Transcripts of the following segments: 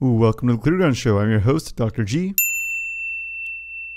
Welcome to the Clear Gun Show. I'm your host, Dr. G,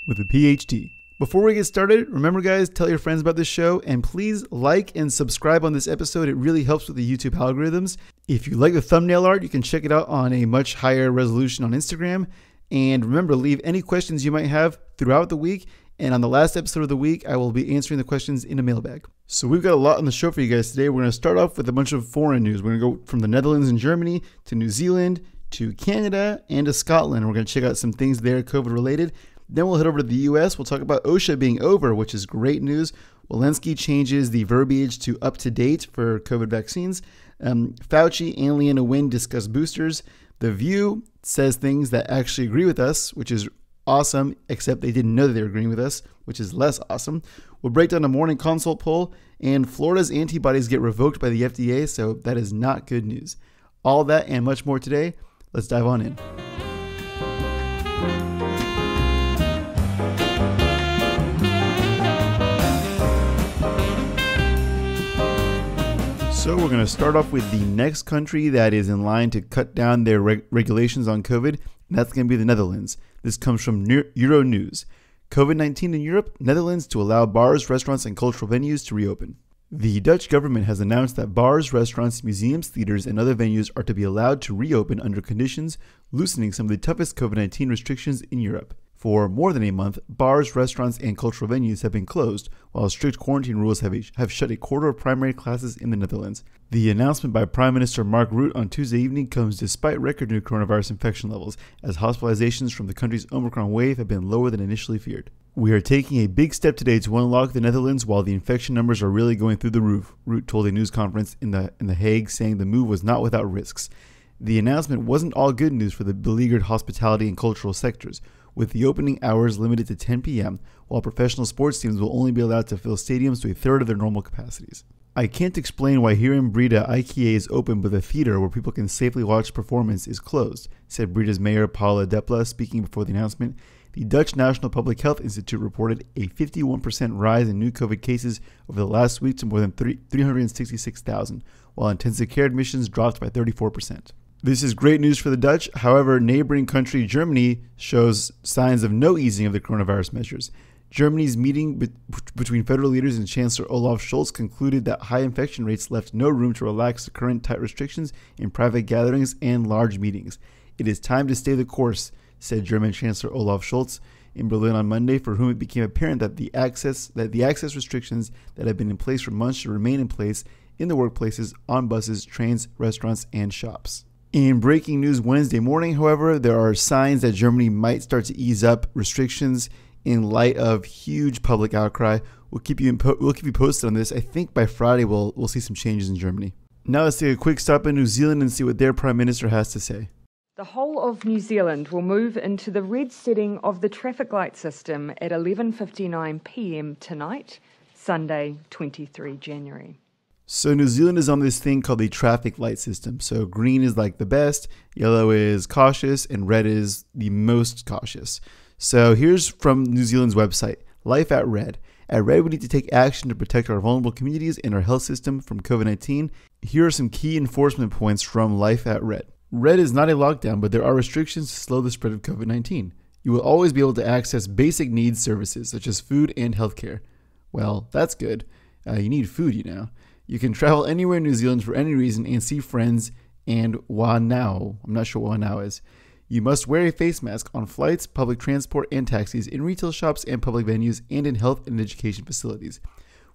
with a PhD. Before we get started, remember guys, tell your friends about this show, and please like and subscribe on this episode. It really helps with the YouTube algorithms. If you like the thumbnail art, you can check it out on a much higher resolution on Instagram. And remember, leave any questions you might have throughout the week. And on the last episode of the week, I will be answering the questions in a mailbag. So we've got a lot on the show for you guys today. We're going to start off with a bunch of foreign news. We're going to go from the Netherlands and Germany to New Zealand to Canada and to Scotland. We're going to check out some things there COVID related. Then we'll head over to the US. We'll talk about OSHA being over, which is great news. Walensky changes the verbiage to up to date for COVID vaccines. Fauci and Leana Wen discuss boosters. The View says things that actually agree with us, which is awesome, except they didn't know that they were agreeing with us, which is less awesome. We'll break down a morning consult poll, and Florida's antibodies get revoked by the FDA, so that is not good news. All that and much more today. Let's dive on in. So we're going to start off with the next country that is in line to cut down their regulations on COVID, and that's going to be the Netherlands. This comes from Euronews. COVID-19 in Europe, Netherlands to allow bars, restaurants, and cultural venues to reopen. The Dutch government has announced that bars, restaurants, museums, theaters, and other venues are to be allowed to reopen under conditions, loosening some of the toughest COVID-19 restrictions in Europe. For more than a month, bars, restaurants, and cultural venues have been closed, while strict quarantine rules have shut a quarter of primary classes in the Netherlands. The announcement by Prime Minister Mark Rutte on Tuesday evening comes despite record new coronavirus infection levels, as hospitalizations from the country's Omicron wave have been lower than initially feared. "We are taking a big step today to unlock the Netherlands while the infection numbers are really going through the roof," Rutte told a news conference in The Hague, saying the move was not without risks. The announcement wasn't all good news for the beleaguered hospitality and cultural sectors, with the opening hours limited to 10 p.m., while professional sports teams will only be allowed to fill stadiums to a third of their normal capacities. "I can't explain why here in Breda, IKEA is open but the theater where people can safely watch performance is closed," said Breda's mayor Paula Depla, speaking before the announcement. The Dutch National Public Health Institute reported a 51% rise in new COVID cases over the last week to more than 366,000, while intensive care admissions dropped by 34%. This is great news for the Dutch. However, neighboring country Germany shows signs of no easing of the coronavirus measures. Germany's meeting between federal leaders and Chancellor Olaf Scholz concluded that high infection rates left no room to relax the current tight restrictions in private gatherings and large meetings. "It is time to stay the course," said German Chancellor Olaf Scholz in Berlin on Monday, for whom it became apparent that the access restrictions that have been in place for months should remain in place in the workplaces, on buses, trains, restaurants, and shops. In breaking news Wednesday morning, however, there are signs that Germany might start to ease up restrictions in light of huge public outcry. We'll keep you posted on this. I think by Friday we'll see some changes in Germany. Now let's take a quick stop in New Zealand and see what their Prime Minister has to say. The whole of New Zealand will move into the red setting of the traffic light system at 11:59 p.m. tonight, Sunday, 23 January. So New Zealand is on this thing called the traffic light system. So green is like the best, yellow is cautious, and red is the most cautious. So here's from New Zealand's website, Life at Red. At Red, we need to take action to protect our vulnerable communities and our health system from COVID-19. Here are some key enforcement points from Life at Red. Red is not a lockdown, but there are restrictions to slow the spread of COVID-19. You will always be able to access basic needs services such as food and healthcare. Well, that's good. You need food, you know. You can travel anywhere in New Zealand for any reason and see friends and wānau. I'm not sure what wānau is. You must wear a face mask on flights, public transport, and taxis, in retail shops and public venues, and in health and education facilities.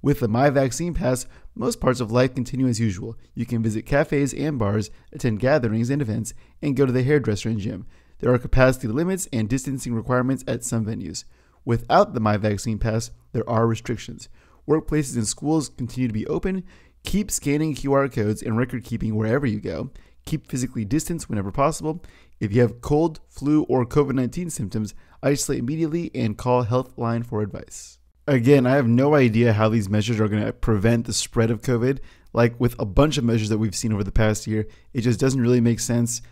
With the My Vaccine Pass, most parts of life continue as usual. You can visit cafes and bars, attend gatherings and events, and go to the hairdresser and gym. There are capacity limits and distancing requirements at some venues. Without the My Vaccine Pass, there are restrictions. Workplaces and schools continue to be open. Keep scanning QR codes and record keeping wherever you go. Keep physically distanced whenever possible. If you have cold, flu, or COVID-19 symptoms, isolate immediately and call Healthline for advice. Again, I have no idea how these measures are going to prevent the spread of COVID. Like with a bunch of measures that we've seen over the past year, it just doesn't really make sense.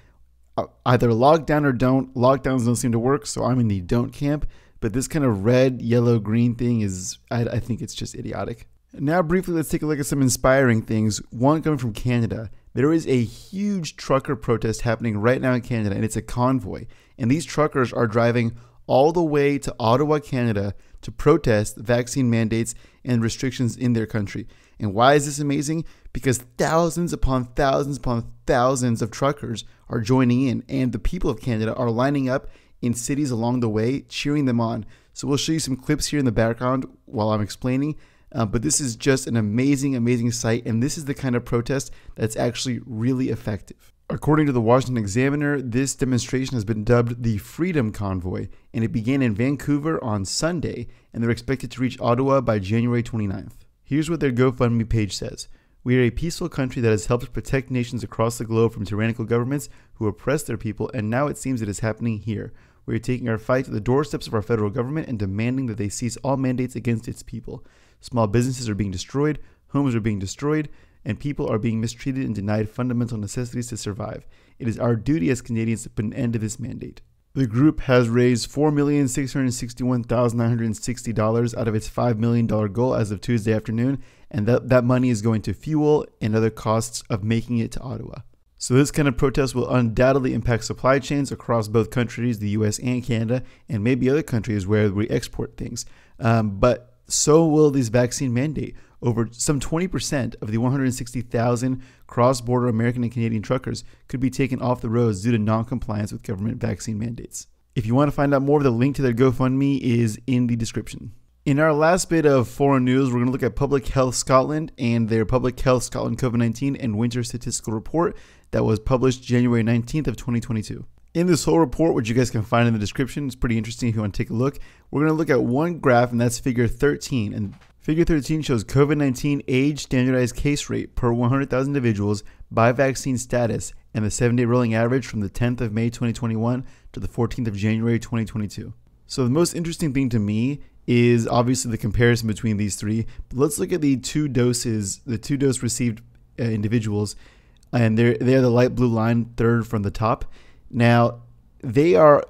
Either lockdown or don't. Lockdowns don't seem to work, so I'm in the don't camp. But this kind of red, yellow, green thing is, I think it's just idiotic. Now briefly, let's take a look at some inspiring things. One coming from Canada. There is a huge trucker protest happening right now in Canada, and it's a convoy. And these truckers are driving all the way to Ottawa, Canada, to protest vaccine mandates and restrictions in their country. And why is this amazing? Because thousands upon thousands upon thousands of truckers are joining in, and the people of Canada are lining up in cities along the way, cheering them on. So we'll show you some clips here in the background while I'm explaining. But this is just an amazing, amazing sight, and this is the kind of protest that's actually really effective. According to the Washington Examiner, this demonstration has been dubbed the Freedom Convey, and it began in Vancouver on Sunday, and they're expected to reach Ottawa by January 29th. Here's what their GoFundMe page says. We are a peaceful country that has helped protect nations across the globe from tyrannical governments who oppress their people, and now it seems it is happening here. We are taking our fight to the doorsteps of our federal government and demanding that they cease all mandates against its people. Small businesses are being destroyed, homes are being destroyed, and people are being mistreated and denied fundamental necessities to survive. It is our duty as Canadians to put an end to this mandate. The group has raised $4,661,960 out of its $5 million goal as of Tuesday afternoon, and that money is going to fuel and other costs of making it to Ottawa. So this kind of protest will undoubtedly impact supply chains across both countries, the US and Canada, and maybe other countries where we export things. But so will this vaccine mandate. Over some 20% of the 160,000 cross-border American and Canadian truckers could be taken off the roads due to non-compliance with government vaccine mandates. If you want to find out more, the link to their GoFundMe is in the description. In our last bit of foreign news, we're going to look at Public Health Scotland and their Public Health Scotland COVID-19 and Winter Statistical Report that was published January 19th of 2022. In this whole report, which you guys can find in the description, it's pretty interesting if you want to take a look. We're going to look at one graph, and that's figure 13. And figure 13 shows COVID-19 age standardized case rate per 100,000 individuals by vaccine status and the 7-day rolling average from the 10th of May 2021 to the 14th of January 2022. So the most interesting thing to me is obviously the comparison between these three. But let's look at the two dose received individuals, and they're the light blue line, third from the top. Now, they are,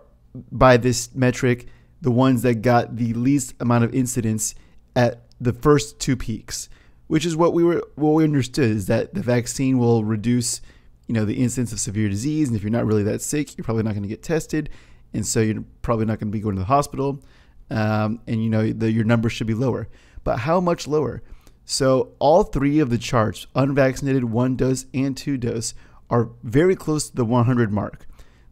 by this metric, the ones that got the least amount of incidence at the first two peaks, which is what we understood, is that the vaccine will reduce, the incidence of severe disease, and if you're not really that sick, you're probably not going to get tested, and so you're probably not going to be going to the hospital, and your numbers should be lower. But how much lower? So all three of the charts, unvaccinated, 1 dose and 2 dose, are very close to the 100 mark.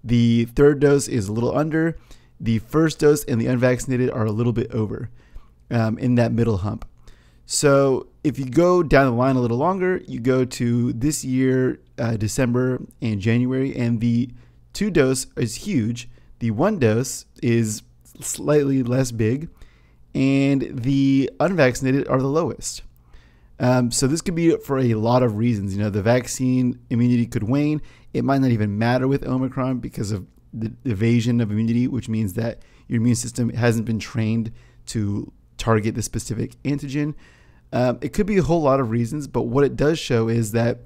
The third dose is a little under. The first dose and the unvaccinated are a little bit over in that middle hump. So if you go down the line a little longer, you go to this year, December and January, and the 2 dose is huge. The 1 dose is slightly less big, and the unvaccinated are the lowest. So this could be for a lot of reasons. The vaccine immunity could wane. It might not even matter with Omicron because of the evasion of immunity, which means that your immune system hasn't been trained to target the specific antigen. It could be a whole lot of reasons, but what it does show is that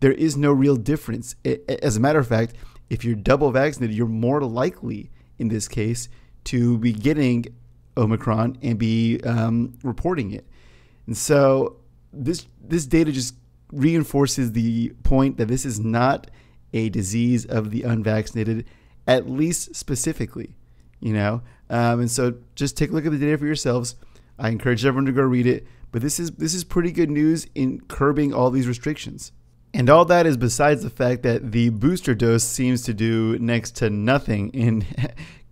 there is no real difference. As a matter of fact, if you're double vaccinated, you're more likely, in this case, to be getting Omicron and be reporting it. And so this data just reinforces the point that this is not a disease of the unvaccinated, at least specifically, and so just take a look at the data for yourselves. I encourage everyone to go read it, but this is pretty good news in curbing all these restrictions. And all that is besides the fact that the booster dose seems to do next to nothing in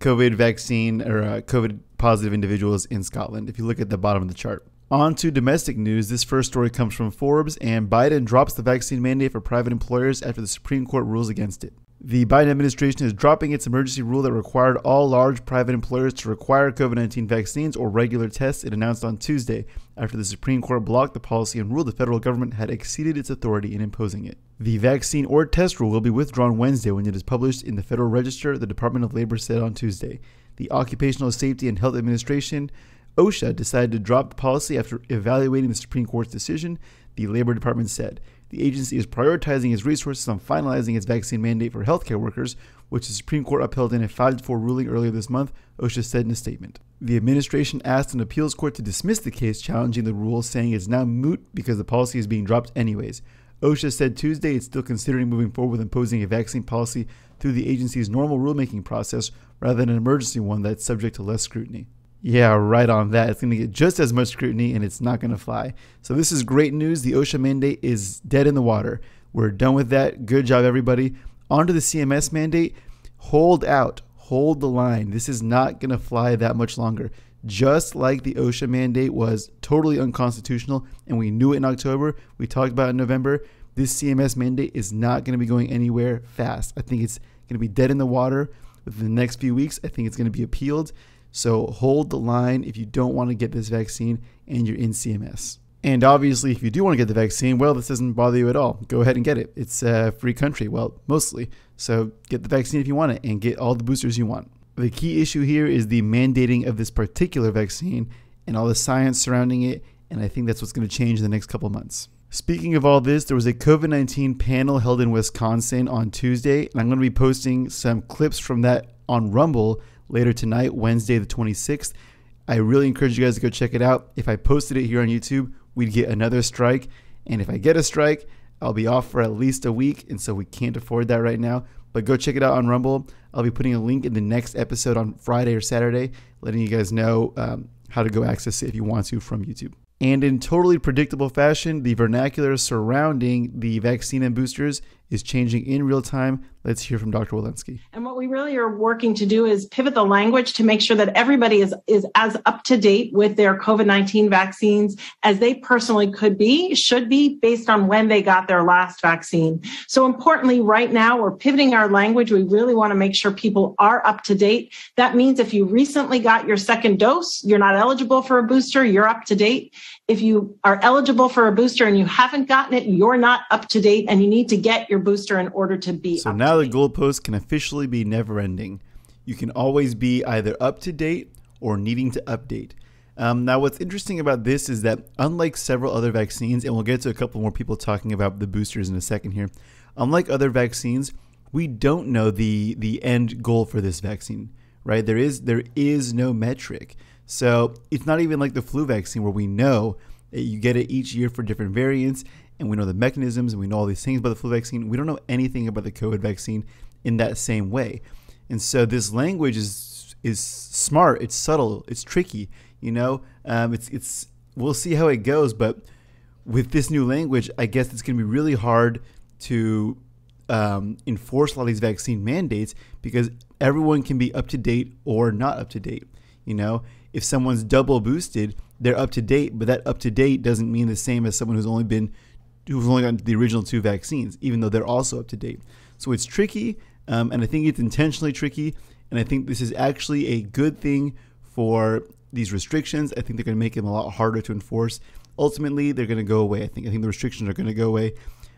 COVID vaccine or COVID positive individuals in Scotland, if you look at the bottom of the chart. On to domestic news. This first story comes from Forbes, and Biden drops the vaccine mandate for private employers after the Supreme Court rules against it. The Biden administration is dropping its emergency rule that required all large private employers to require COVID-19 vaccines or regular tests, it announced on Tuesday, after the Supreme Court blocked the policy and ruled the federal government had exceeded its authority in imposing it. The vaccine or test rule will be withdrawn Wednesday when it is published in the Federal Register, the Department of Labor said on Tuesday. The Occupational Safety and Health Administration, OSHA, decided to drop the policy after evaluating the Supreme Court's decision, the Labor Department said. The agency is prioritizing its resources on finalizing its vaccine mandate for healthcare workers, which the Supreme Court upheld in a 5-4 ruling earlier this month, OSHA said in a statement. The administration asked an appeals court to dismiss the case challenging the rule, saying it's now moot because the policy is being dropped anyways. OSHA said Tuesday it's still considering moving forward with imposing a vaccine policy through the agency's normal rulemaking process rather than an emergency one that's subject to less scrutiny. Yeah, right on that. It's going to get just as much scrutiny and it's not going to fly. So this is great news. The OSHA mandate is dead in the water. We're done with that. Good job, everybody. On to the CMS mandate. Hold out. Hold the line. This is not going to fly that much longer. Just like the OSHA mandate was totally unconstitutional, and we knew it in October, we talked about it in November, this CMS mandate is not going to be going anywhere fast. I think it's going to be dead in the water within the next few weeks. I think it's going to be appealed. So hold the line if you don't want to get this vaccine and you're in CMS. And obviously, if you do want to get the vaccine, well, this doesn't bother you at all. Go ahead and get it. It's a free country, well, mostly. So get the vaccine if you want it and get all the boosters you want. The key issue here is the mandating of this particular vaccine and all the science surrounding it, and I think that's what's going to change in the next couple months. Speaking of all this, there was a COVID-19 panel held in Wisconsin on Tuesday, and I'm going to be posting some clips from that on Rumble later tonight, Wednesday the 26th. I really encourage you guys to go check it out. If I posted it here on YouTube, we'd get another strike, and if I get a strike, I'll be off for at least a week, and so we can't afford that right now. But go check it out on Rumble. I'll be putting a link in the next episode on Friday or Saturday, letting you guys know how to go access it if you want to from YouTube. And in totally predictable fashion, the vernacular surrounding the vaccine and boosters is changing in real time. Let's hear from Dr. Walensky. And what we really are working to do is pivot the language to make sure that everybody is as up to date with their COVID-19 vaccines as they personally should be based on when they got their last vaccine. So importantly, right now, we're pivoting our language. We really want to make sure people are up to date. That means if you recently got your second dose, you're not eligible for a booster, you're up to date. If you are eligible for a booster and you haven't gotten it, you're not up to date and you need to get your booster in order to be So up now to the goalpost can officially be never ending. You can always be either up to date or needing to update. Now what's interesting about this is that unlike several other vaccines, and we'll get to a couple more people talking about the boosters in a second here, unlike other vaccines, we don't know the end goal for this vaccine, right? There is no metric. So it's not even like the flu vaccine where we know that you get it each year for different variants and we know the mechanisms and we know all these things about the flu vaccine. We don't know anything about the COVID vaccine in that same way. And so this language is smart, it's subtle, it's tricky, you know, we'll see how it goes. But with this new language, I guess it's going to be really hard to enforce a lot of these vaccine mandates because everyone can be up to date or not up to date. You know, if someone's double boosted, they're up to date, but that up to date doesn't mean the same as someone who's only gotten the original 2 vaccines, even though they're also up to date. So it's tricky, and I think it's intentionally tricky, and I think this is actually a good thing for these restrictions. I think they're going to make them a lot harder to enforce. Ultimately, they're going to go away. I think the restrictions are going to go away.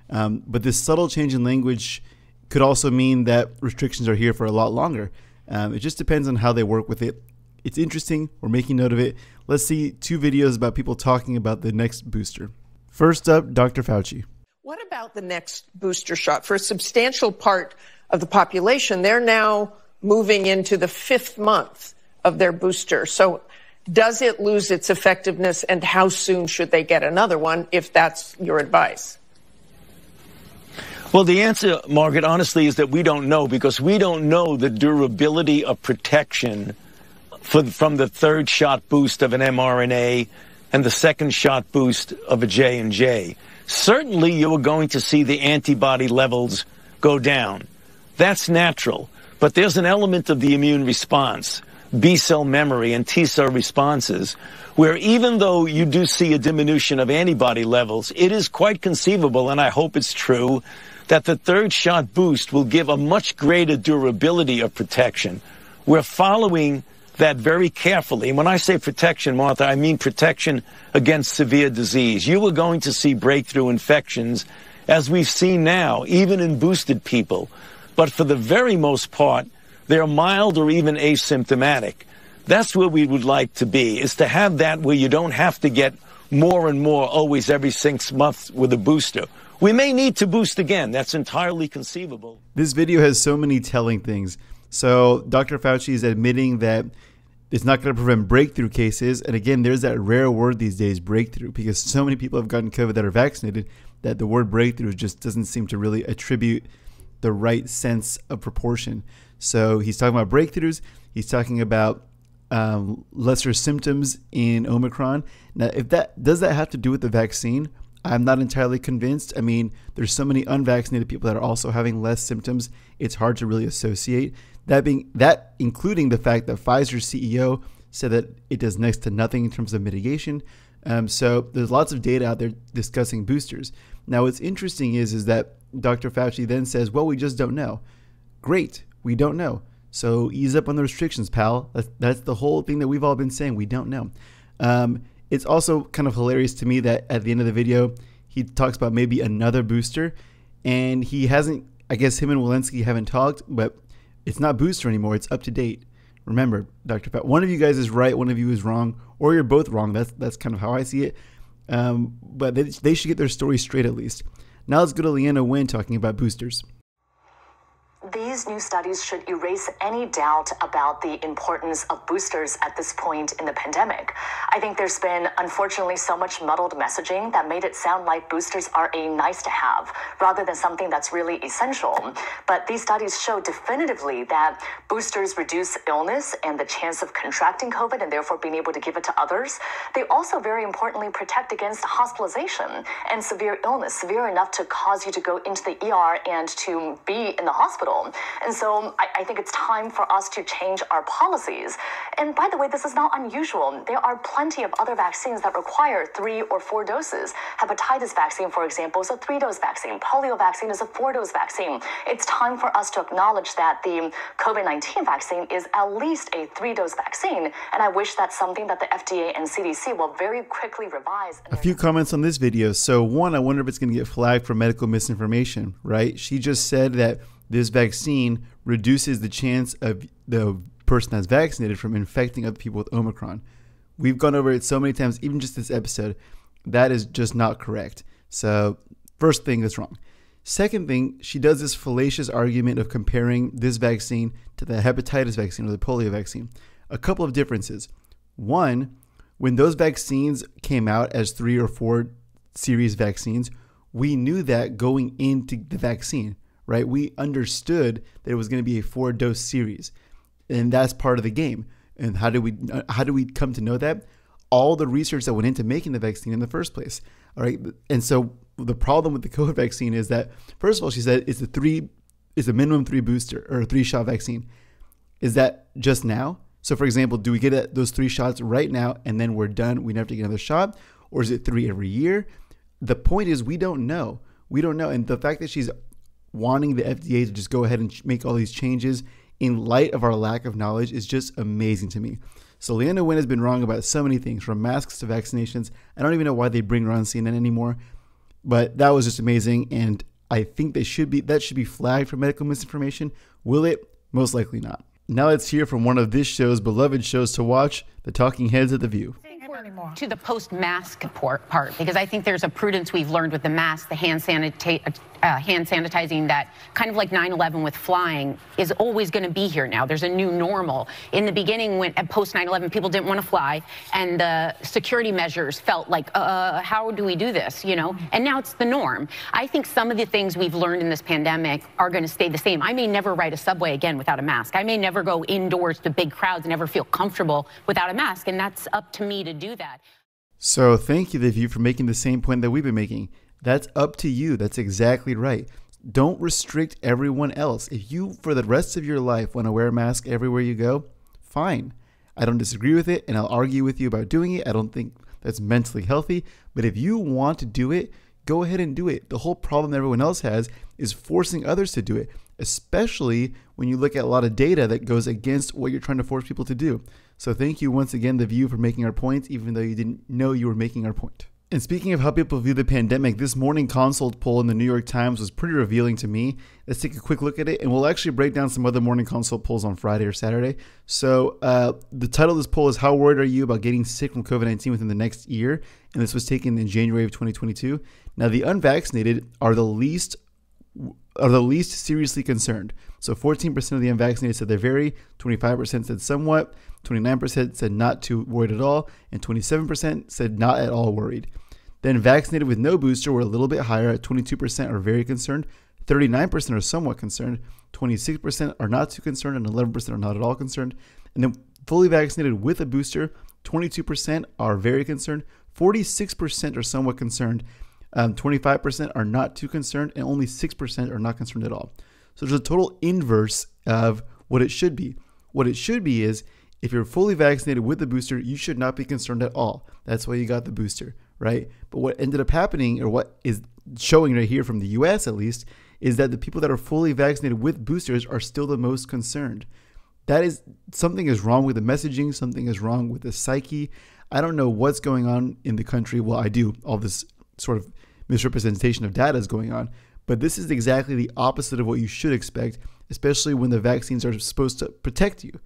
But this subtle change in language could also mean that restrictions are here for a lot longer. It just depends on how they work with it. It's interesting. We're making note of it. Let's see 2 videos about people talking about the next booster. First up, Dr. Fauci. What about the next booster shot? For a substantial part of the population, they're now moving into the 5th month of their booster. So does it lose its effectiveness, and how soon should they get another one, if that's your advice? Well, the answer, Margaret, honestly, is that we don't know, because we don't know the durability of protection from the 3rd shot boost of an mRNA and the 2nd shot boost of a J&J. Certainly, you are going to see the antibody levels go down. That's natural. But there's an element of the immune response, B-cell memory and T-cell responses, where even though you do see a diminution of antibody levels, it is quite conceivable, and I hope it's true, that the 3rd shot boost will give a much greater durability of protection. We're following that very carefully. And when I say protection, Martha, I mean protection against severe disease. You are going to see breakthrough infections, as we've seen now, even in boosted people. But for the very most part, they're mild or even asymptomatic. That's where we would like to be, is to have that where you don't have to get more and more always every 6 months with a booster. We may need to boost again. That's entirely conceivable. This video has so many telling things. So Dr. Fauci is admitting that it's not going to prevent breakthrough cases. And again, there's that rare word these days, breakthrough, because so many people have gotten COVID that are vaccinated that the word breakthrough just doesn't seem to really attribute the right sense of proportion. So he's talking about breakthroughs. He's talking about lesser symptoms in Omicron. Now, does that have to do with the vaccine? I'm not entirely convinced. I mean, there's so many unvaccinated people that are also having less symptoms. It's hard to really associate. That including the fact that Pfizer's CEO said that it does next to nothing in terms of mitigation. So there's lots of data out there discussing boosters. Now, what's interesting is that Dr. Fauci then says, well, we just don't know. Great, we don't know. So ease up on the restrictions, pal. That's the whole thing that we've all been saying. We don't know. It's also kind of hilarious to me that at the end of the video, he talks about maybe another booster, and he hasn't, I guess him and Walensky haven't talked, but it's not booster anymore. It's up to date. Remember, Dr. Fauci, one of you guys is right, one of you is wrong, or you're both wrong. That's kind of how I see it. But they should get their story straight at least. Now let's go to Leanna Nguyen talking about boosters. These new studies should erase any doubt about the importance of boosters at this point in the pandemic. I think there's been, unfortunately, so much muddled messaging that made it sound like boosters are a nice to have rather than something that's really essential. But these studies show definitively that boosters reduce illness and the chance of contracting COVID and therefore being able to give it to others. They also, very importantly, protect against hospitalization and severe illness, severe enough to cause you to go into the ER and to be in the hospital. And so I think it's time for us to change our policies. And by the way, this is not unusual. There are plenty of other vaccines that require 3 or 4 doses. Hepatitis vaccine, for example, is a 3-dose vaccine. Polio vaccine is a 4-dose vaccine. It's time for us to acknowledge that the COVID-19 vaccine is at least a 3-dose vaccine. And I wish that's something that the FDA and CDC will very quickly revise. A few comments on this video. So one, I wonder if it's going to get flagged for medical misinformation, right? She just said that this vaccine reduces the chance of the person that's vaccinated from infecting other people with Omicron. We've gone over it so many times, even just this episode. That is just not correct. So first thing that's wrong. Second thing, she does this fallacious argument of comparing this vaccine to the hepatitis vaccine or the polio vaccine. A couple of differences. One, when those vaccines came out as 3 or 4 series vaccines, we knew that going into the vaccine, right? We understood that it was going to be a 4-dose series, and that's part of the game. And how do we come to know that? All the research that went into making the vaccine in the first place. All right. And so the problem with the COVID vaccine is that, first of all, she said it's a minimum 3 booster or 3-shot vaccine. Is that just now? So for example, do we get those 3 shots right now and then we're done? We never have to get another shot? Or is it 3 every year? The point is we don't know. We don't know. And the fact that she's wanting the FDA to just go ahead and make all these changes in light of our lack of knowledge is just amazing to me. So Leanna Nguyen has been wrong about so many things, from masks to vaccinations. I don't even know why they bring her on CNN anymore, but that was just amazing. And I think that should be flagged for medical misinformation. Will it? Most likely not. Now let's hear from one of this show's beloved shows to watch, the talking heads at The View. To the post-mask part, because I think there's a prudence we've learned with the mask, the hand sanitizing, that kind of like 9/11 with flying is always going to be here now. There's a new normal. In the beginning, when at post 9/11, people didn't want to fly, and the security measures felt like, how do we do this, you know? And now it's the norm. I think some of the things we've learned in this pandemic are going to stay the same. I may never ride a subway again without a mask. I may never go indoors to big crowds and never feel comfortable without a mask, and that's up to me to do that. So thank you, The View, for making the same point that we've been making. That's up to you. That's exactly right. Don't restrict everyone else. If you, for the rest of your life, want to wear a mask everywhere you go, fine. I don't disagree with it, and I'll argue with you about doing it. I don't think that's mentally healthy. But if you want to do it, go ahead and do it. The whole problem that everyone else has is forcing others to do it, especially when you look at a lot of data that goes against what you're trying to force people to do. So thank you once again, The View, for making our point, even though you didn't know you were making our point. And speaking of how people view the pandemic, this morning consult poll in the New York Times was pretty revealing to me. Let's take a quick look at it, and we'll actually break down some other morning consult polls on Friday or Saturday. So the title of this poll is, how worried are you about getting sick from COVID-19 within the next year? And this was taken in January of 2022. Now, the unvaccinated are the least seriously concerned. So 14% of the unvaccinated said they're very, 25% said somewhat, 29% said not too worried at all, and 27% said not at all worried. Then vaccinated with no booster were a little bit higher at 22% are very concerned, 39% are somewhat concerned, 26% are not too concerned, and 11% are not at all concerned. And then fully vaccinated with a booster, 22% are very concerned, 46% are somewhat concerned, 25% are not too concerned, and only 6% are not concerned at all. So there's a total inverse of what it should be. What it should be is if you're fully vaccinated with the booster, you should not be concerned at all. That's why you got the booster, right? But what ended up happening, or what is showing right here from the US at least, is that the people that are fully vaccinated with boosters are still the most concerned. That is, something is wrong with the messaging, something is wrong with the psyche. I don't know what's going on in the country. Well, I do. All this sort of misrepresentation of data is going on. But this is exactly the opposite of what you should expect, especially when the vaccines are supposed to protect you.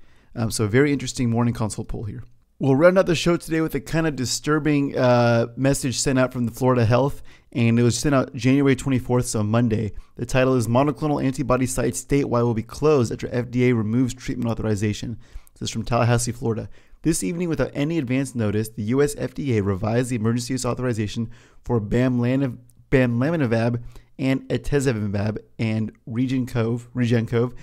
So a very interesting morning consult poll here. We'll round out the show today with a kind of disturbing message sent out from the Florida Health, and it was sent out January 24th, so Monday. The title is Monoclonal Antibody Sites Statewide Will Be Closed After FDA Removes Treatment Authorization. This is from Tallahassee, Florida. This evening, without any advance notice, the U.S. FDA revised the emergency use authorization for bamlanivimab and atezolizumab and REGEN-COV.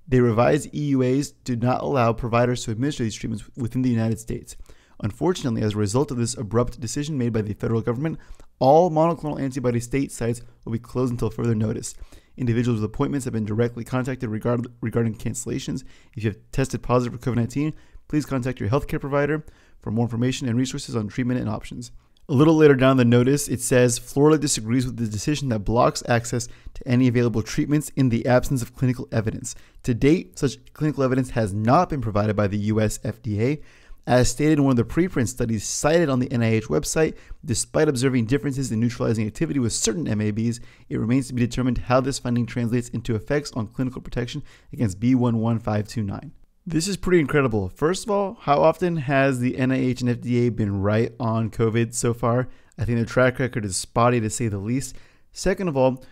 They revised EUAs to not allow providers to administer these treatments within the United States. Unfortunately, as a result of this abrupt decision made by the federal government, all monoclonal antibody state sites will be closed until further notice. Individuals with appointments have been directly contacted regarding cancellations. If you have tested positive for COVID-19, please contact your healthcare provider for more information and resources on treatment and options. A little later down the notice, it says, Florida disagrees with the decision that blocks access to any available treatments in the absence of clinical evidence. To date, such clinical evidence has not been provided by the U.S. FDA. As stated in one of the preprint studies cited on the NIH website, despite observing differences in neutralizing activity with certain MABs, it remains to be determined how this finding translates into effects on clinical protection against B11529. This is pretty incredible. First of all, how often has the NIH and FDA been right on COVID so far? I think their track record is spotty to say the least. Second of all,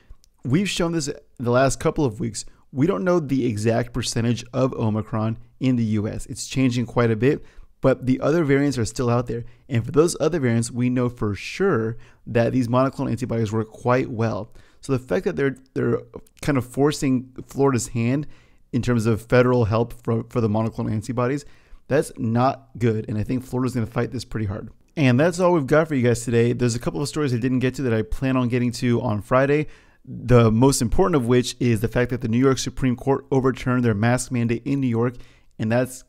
we've shown this the last couple of weeks. We don't know the exact percentage of Omicron in the US. It's changing quite a bit, but the other variants are still out there. And for those other variants, we know for sure that these monoclonal antibodies work quite well. So the fact that they're kind of forcing Florida's hand in terms of federal help for the monoclonal antibodies, that's not good. And I think Florida's going to fight this pretty hard. And that's all we've got for you guys today. There's a couple of stories I didn't get to that I plan on getting to on Friday. The most important of which is the fact that the New York Supreme Court overturned their mask mandate in New York. And that's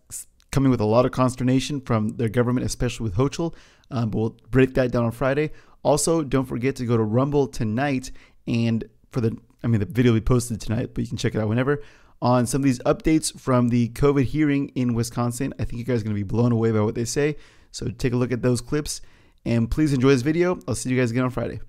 coming with a lot of consternation from their government, especially with Rochelle. But we'll break that down on Friday. Also, don't forget to go to Rumble tonight. And the video will be posted tonight, but you can check it out whenever, on some of these updates from the COVID hearing in Wisconsin. I think you guys are going to be blown away by what they say. So take a look at those clips and please enjoy this video. I'll see you guys again on Friday.